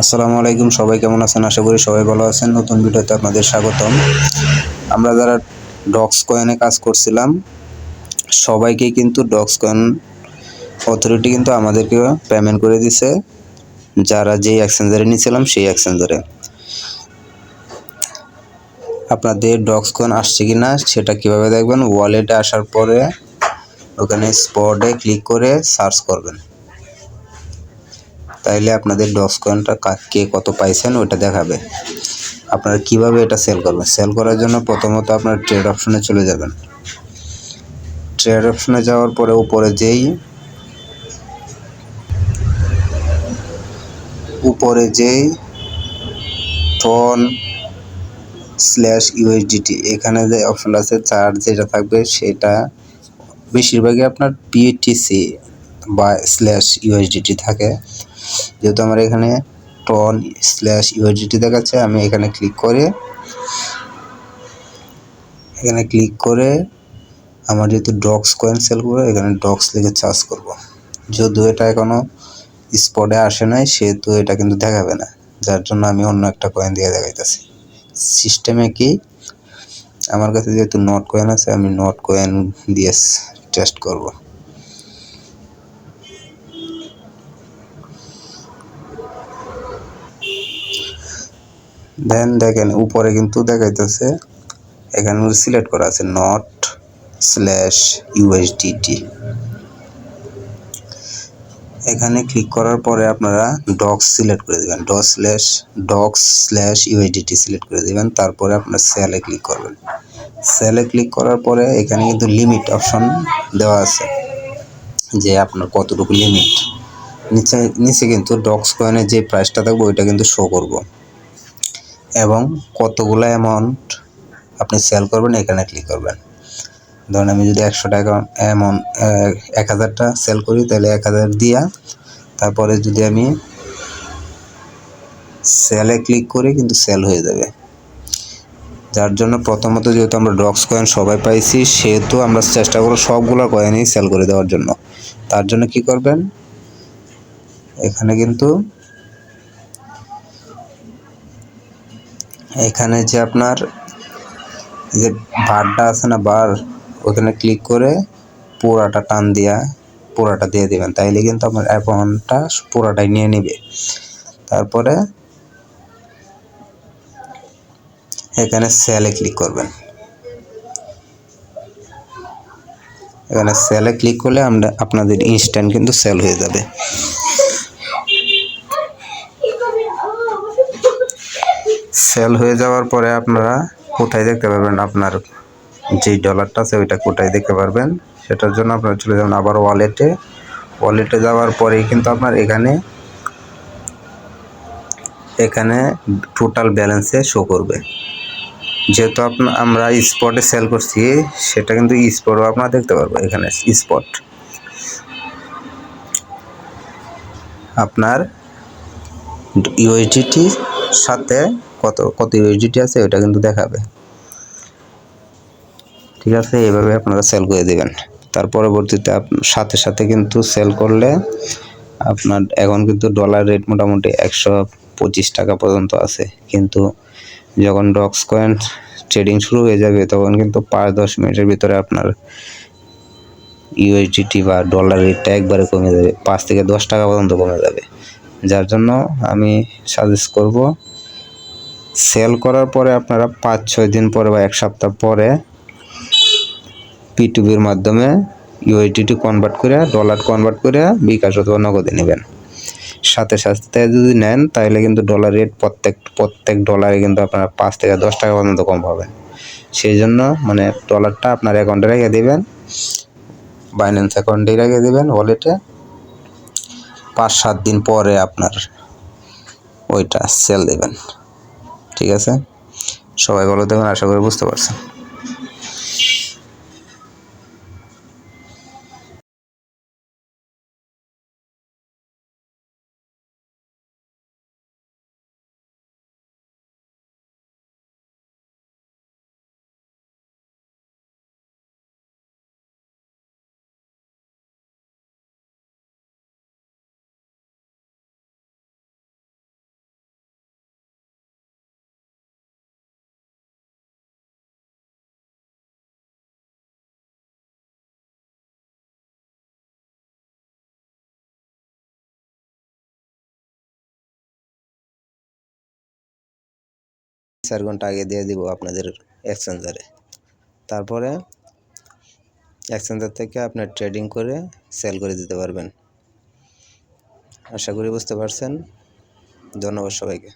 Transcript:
আসসালামু আলাইকুম, সবাই কেমন আছেন? আশা করি সবাই ভালো আছেন। নতুন ভিডিওতে আপনাদের স্বাগতম। আমরা যারা ডক্স কয়েনে কাজ করছিলাম সবাইকে কিন্তু ডক্স কয়েন অথরিটি কিন্তু আমাদেরকে পেমেন্ট করে দিছে, যারা যেই এক্সচেঞ্জারে নিয়েছিলাম সেই এক্সচেঞ্জারে। আপনাদের ডক্স কয়েন আসছে কিনা সেটা কিভাবে দেখবেন? ওয়ালেটে আসার পরে ওখানে স্পটে ক্লিক করে সার্চ করবেন, তাইলে আপনাদের ডক্স কয়েনটা কে কত পাইছেন ওইটা দেখাবে। আপনারা কিভাবে এটা সেল করবেন? সেল করার জন্য প্রথমত আপনার ট্রেড অপশনে চলে যাবেন। ট্রেড অপশনে যাওয়ার পরে উপরে যেই টন স্ল্যাশ ইউএসডিটি এখানে যে অপশনটা আছে চার্জ যেটা থাকবে সেটা বেশিরভাগই আপনার বিটিসি বা স্ল্যাশ ইউএসডিটি থাকে। যেহেতু আমার এখানে টন স্ল্যাশ ইউএসডিটি দেখাচ্ছে, আমি এখানে ক্লিক করে আমার যেহেতু ডক্স কয়েন সেল করবো এখানে ডক্স লিখে চার্জ করব। যদিও এটা এখনো স্পটে আসে নাই সেহেতু এটা কিন্তু দেখাবে না, যার জন্য আমি অন্য একটা কয়েন দিয়ে দেখাইতেছি। সিস্টেমে কি, আমার কাছে যেহেতু নট কয়েন আছে আমি নট কয়েন দিয়ে টেস্ট করব। দেন দেখেন উপরে কিন্তু দেখাইতেছে, এখানে সিলেক্ট করা আছে নট স্ল্যাশ ইউএসডিটি। এখানে ক্লিক করার পরে আপনারা ডক্স সিলেক্ট করে দেবেন, ডক্স স্ল্যাশ ইউএসডিটি সিলেক্ট করে দেবেন। তারপরে আপনার সেলে ক্লিক করবেন। সেলে ক্লিক করার পরে এখানে কিন্তু লিমিট অপশন দেওয়া আছে যে আপনার কতটুকু লিমিট। নিচে কিন্তু ডক্স কয়েনের যে প্রাইসটা থাকবে ওইটা কিন্তু শো করব, এবং কতগুলো অ্যামাউন্ট আপনি সেল করবেন এখানে ক্লিক করবেন। ধরেন আমি যদি 100 টাকা অ্যামাউন্ট 1000টা সেল করি তাহলে 1000 দিয়া তারপরে যদি আমি সেলে ক্লিক করি কিন্তু সেল হয়ে যাবে। যার জন্য প্রথমত যেহেতু আমরা ডক্স কয়েন সবাই পাইছি সেহেতু আমরা চেষ্টা করব সবগুলো কয়েনই সেল করে দেওয়ার জন্য। তার জন্য কি করবেন, এখানে যে আপনার যে বারটা আছে না, বার, ওখানে ক্লিক করে পুরাটা দিয়ে দিবেন, তাইলে কিন্তু আপনার অ্যাকাউন্টটা পুরাটাই নিয়ে নেবে। তারপরে এখানে সেলে ক্লিক করবেন। এখানে সেলে ক্লিক করলে আপনাদের ইনস্ট্যান্ট কিন্তু সেল হয়ে যাবে। সেল হয়ে যাওয়ার পরে আপনারা কোথায় দেখতে পারবেন, আপনার যে ডলারটা আছে ওইটা কোথায় দেখতে পারবেন, সেটার জন্য আপনারা চলে যাবেন আবার ওয়ালেটে যাওয়ার পরেই কিন্তু আপনার এখানে টোটাল ব্যালেন্সে শো করবে। যেহেতু আমরা স্পটে সেল করছি সেটা কিন্তু স্পটও আপনারা দেখতে পারবো। এখানে স্পট আপনার ইউএসডিটির সাথে কত ইউএসডিটি আছে ওটা কিন্তু দেখাবে। ঠিক আছে, এইভাবে আপনারা সেল করে দেবেন। তার পরবর্তীতে সাথে কিন্তু সেল করলে আপনার এখন কিন্তু ডলার রেট মোটামুটি 125 টাকা পর্যন্ত আছে, কিন্তু যখন ডক্স কয়েন ট্রেডিং শুরু হয়ে যাবে তখন কিন্তু 5-10 মিনিটের ভিতরে আপনার ইউএসডিটি বা ডলার রেটটা একবারে কমে যাবে, 5 থেকে 10 টাকা পর্যন্ত কমে যাবে। যার জন্য আমি সাজেস্ট করব সেল করার পরে আপনারা 5-6 দিন পরে বা 1 সপ্তাহ পরে P2P মাধ্যমে ইউএসডিটি ডলার কনভার্ট করে বিকাশ অথবা নগদে নেবেন। সাথে যদি নেন তাহলে কিন্তু ডলার রেট প্রত্যেক ডলারে কিন্তু আপনারা 5 থেকে 10 টাকা পর্যন্ত কম পাবেন। সেই জন্য ডলারটা আপনার অ্যাকাউন্টে রেখে দেবেন, বাইন্যান্স অ্যাকাউন্টে রেখে দেবেন ওয়ালেটে। 5-7 দিন পরে আপনার ওইটা সেল দেবেন। ঠিক আছে, সবাই ভালো থাকবেন, আশা করি বুঝতে পারছেন। 4 ঘন্টা আগে দিয়ে দিব আপনাদের এক্সচেঞ্জারে। তারপরে এক্সচেঞ্জার থেকে আপনার ট্রেডিং করে সেল করে দিতে পারবেন। আশা করি বুঝতে পারছেন। ধন্যবাদ সবাইকে।